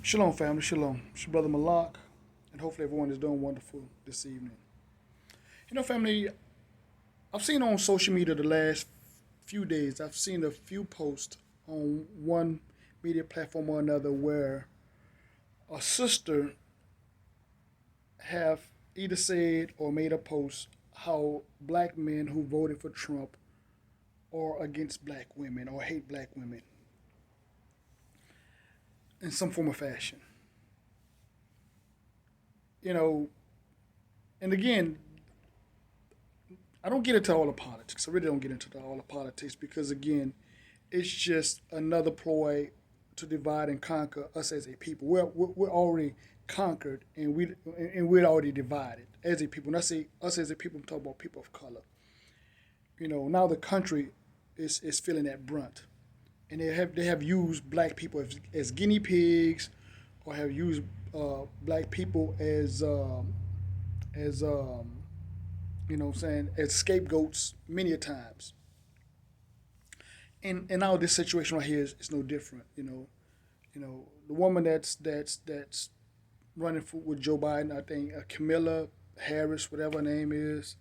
Shalom, family. Shalom. It's your brother Malak, and hopefully everyone is doing wonderful this evening. Family, I've seen on social media the last few days, I've seen a few posts on one media platform or another where a sister have either said or made a post how black men who voted for Trump are against black women or hate black women in some form or fashion. You know, and again, I don't get into all the politics. I really don't get into all the politics because again, it's just another ploy to divide and conquer us as a people. We're already conquered and we're already divided as a people. And I say us as a people, I'm talking about people of color. Now the country is feeling that brunt, and they have used black people as guinea pigs, or have used black people as what I'm saying, as scapegoats many a times. And now this situation right here is no different. The woman that's running with Joe Biden, I think Camilla Harris, whatever her name is.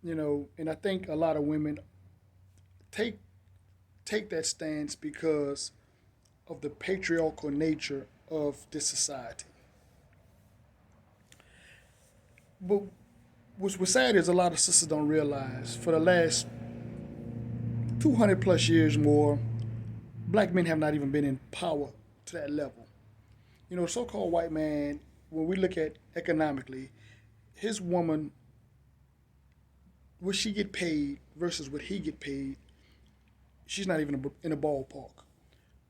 And I think a lot of women take take that stance because of the patriarchal nature of this society. But what's sad is a lot of sisters don't realize for the last 200 plus years more, black men have not even been in power to that level. The so-called white man, when we look at economically, his woman, what she get paid versus what he get paid, she's not even in a ballpark.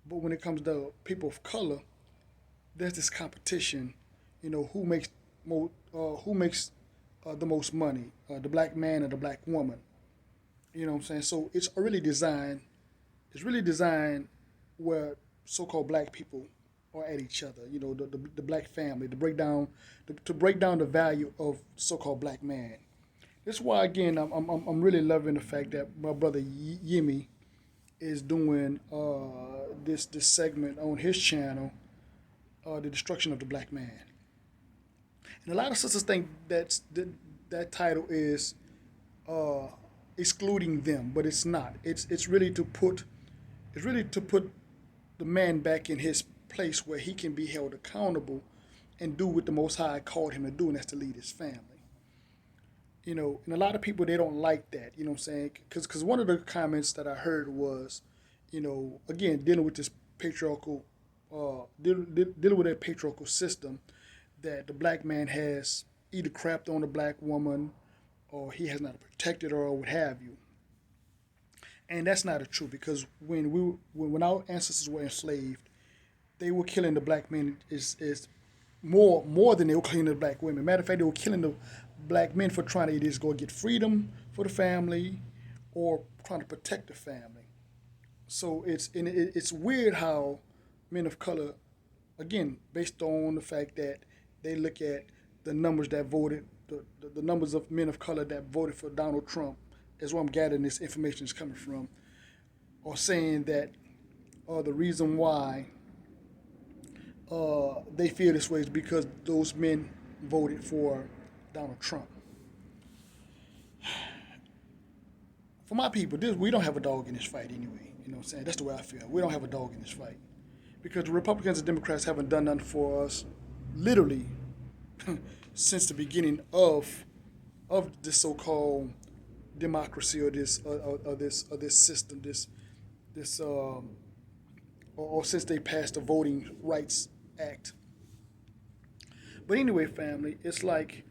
But when it comes to people of color, there's this competition. Who makes the most money, the black man or the black woman. You know what I'm saying? So it's really designed. It's really designed where so-called black people are at each other. The black family to break down the value of so-called black man. That's why again I'm really loving the fact that my brother Yemi is doing this segment on his channel, the destruction of the black man. And a lot of sisters think that title is uh, excluding them, but it's not. It's really to put the man back in his place where he can be held accountable and do what the Most High called him to do, and that's to lead his family. And a lot of people, they don't like that. You know what I'm saying? Because one of the comments that I heard was, again, dealing with this patriarchal, dealing with that patriarchal system, that the black man has either crapped on the black woman or he has not protected her or what have you. And that's not the truth, because when our ancestors were enslaved, they were killing the black men is more than they were killing the black women. Matter of fact, they were killing the black men for trying to either just go get freedom for the family or trying to protect the family. So it's weird how men of color, again, based on the fact that they look at the numbers that voted, the numbers of men of color that voted for Donald Trump, is where I'm gathering this information is coming from, or saying that the reason why they feel this way is because those men voted for Donald Trump. For my people, we don't have a dog in this fight anyway. You know what I'm saying? That's the way I feel. We don't have a dog in this fight because the Republicans and Democrats haven't done nothing for us, literally, since the beginning of this so-called democracy, or this system, this or since they passed the Voting Rights Act. But anyway, family, it's like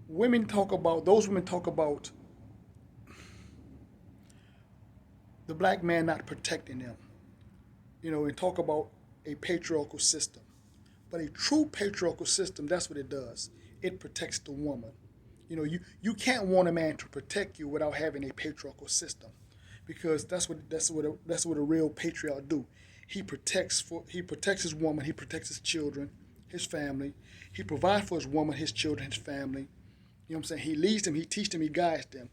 those women talk about the black man not protecting them, and talk about a patriarchal system. But a true patriarchal system, that's what it does. It protects the woman. You can't want a man to protect you without having a patriarchal system, because that's what a real patriarch do. He protects his woman, he protects his children, his family. He provides for his woman, his children, his family. You know what I'm saying? He leads them, he teaches them, he guides them.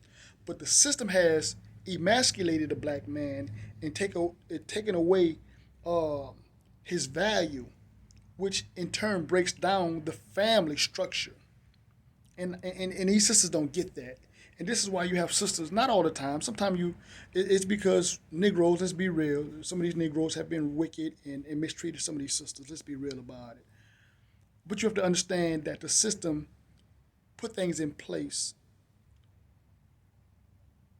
But the system has emasculated the black man and taken away uh, his value, which in turn breaks down the family structure. And these sisters don't get that. And this is why you have sisters, not all the time. Sometimes it's because Negroes, let's be real, some of these Negroes have been wicked and mistreated some of these sisters. Let's be real about it. But you have to understand that the system put things in place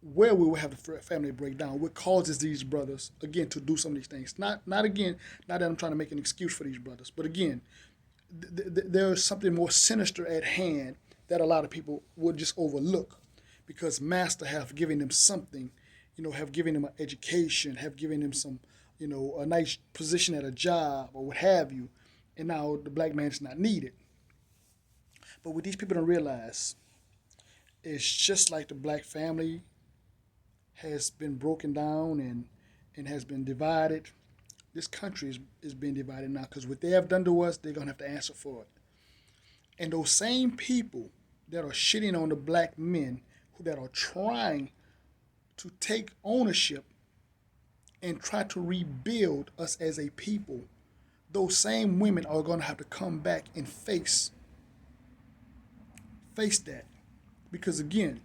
where we will have the family breakdown, what causes these brothers, again, to do some of these things. Not again, not that I'm trying to make an excuse for these brothers, but again, there is something more sinister at hand that a lot of people would just overlook because master have given them something, have given them an education, have given them some, a nice position at a job or what have you, and now the black man is not needed. But what these people don't realize is just like the black family has been broken down and has been divided, this country is being divided now because what they have done to us, they're going to have to answer for it. And those same people that are shitting on the black men that are trying to take ownership and try to rebuild us as a people, those same women are going to have to come back and face that. Because again,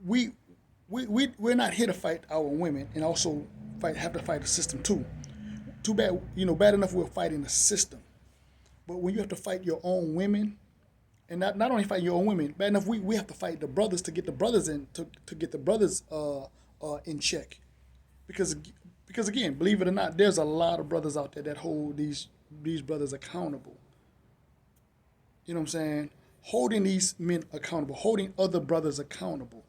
we're not here to fight our women and also have to fight the system too. Too bad, bad enough we're fighting the system. But when you have to fight your own women, and not only fight your own women, bad enough we have to fight the brothers to get the brothers to get the brothers in check. Because again, believe it or not, there's a lot of brothers out there that hold these brothers accountable. You know what I'm saying? Holding these men accountable, holding other brothers accountable.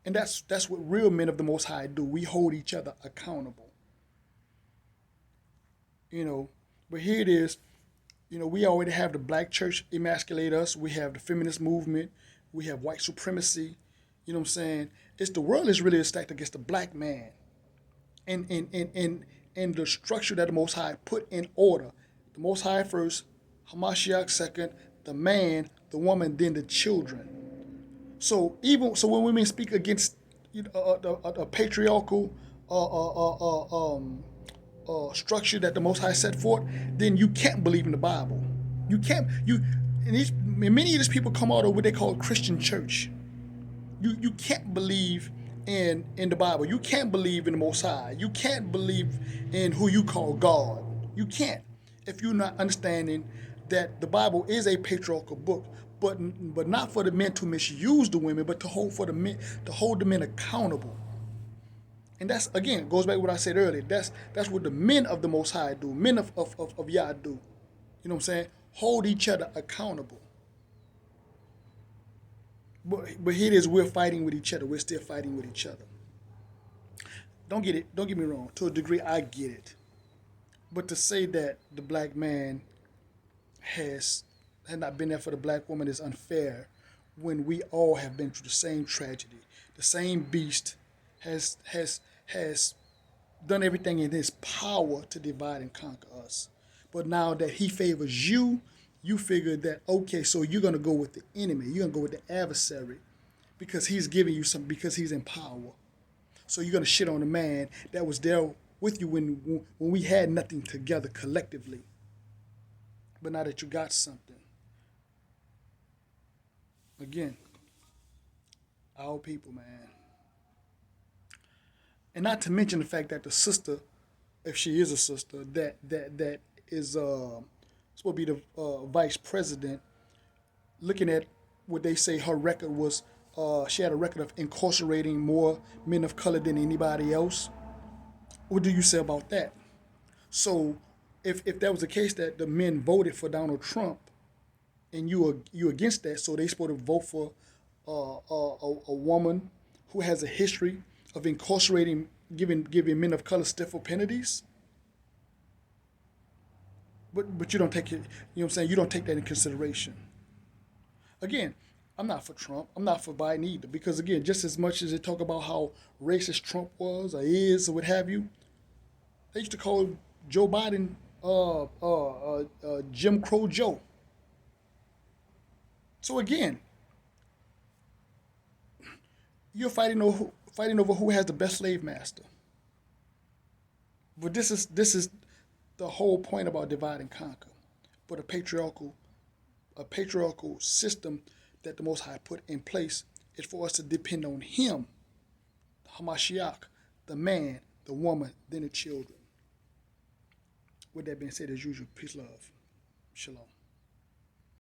And that's what real men of the Most High do. We hold each other accountable. But here it is. We already have the black church emasculate us. We have the feminist movement. We have white supremacy. You know what I'm saying? The world is really stacked against the black man. And the structure that the Most High put in order. The Most High first, Hamashiach second, the man, the woman, then the children. So when women speak against a patriarchal structure that the Most High set forth, then you can't believe in the Bible. You can't. Many of these people come out of what they call Christian church. You can't believe in the Bible. You can't believe in the Most High. You can't believe in who you call God. You can't if you're not understanding that the Bible is a patriarchal book, but not for the men to misuse the women, but to hold the men accountable. And that's, again, goes back to what I said earlier. That's what the men of the Most High do, men of Yah do. You know what I'm saying? Hold each other accountable. But here it is, we're fighting with each other. We're still fighting with each other. Don't get me wrong. To a degree, I get it. But to say that the black man has not been there for the black woman is unfair when we all have been through the same tragedy. The same beast has done everything in his power to divide and conquer us. But now that he favors you, you figure that, okay, so you're going to go with the enemy. You're going to go with the adversary because he's giving you something, because he's in power. So you're going to shit on the man that was there with you when we had nothing together collectively. But now that you got something, again, our people, man. And not to mention the fact that the sister, if she is a sister, that is supposed to be the vice president, looking at what they say her record was, she had a record of incarcerating more men of color than anybody else. What do you say about that? So if that was the case, that the men voted for Donald Trump and you against that, so they supposed to vote for a woman who has a history of incarcerating, giving men of color stiffer penalties. But you don't take it, you know what I'm saying? You don't take that in consideration. Again, I'm not for Trump. I'm not for Biden either. Because again, just as much as they talk about how racist Trump was or is or what have you, they used to call Joe Biden Jim Crow Joe. So again, you're fighting over who has the best slave master. But this is the whole point about divide and conquer. But a patriarchal system that the Most High put in place is for us to depend on Him, Hamashiach, the man, the woman, then the children. With that being said, as usual, peace, love, shalom.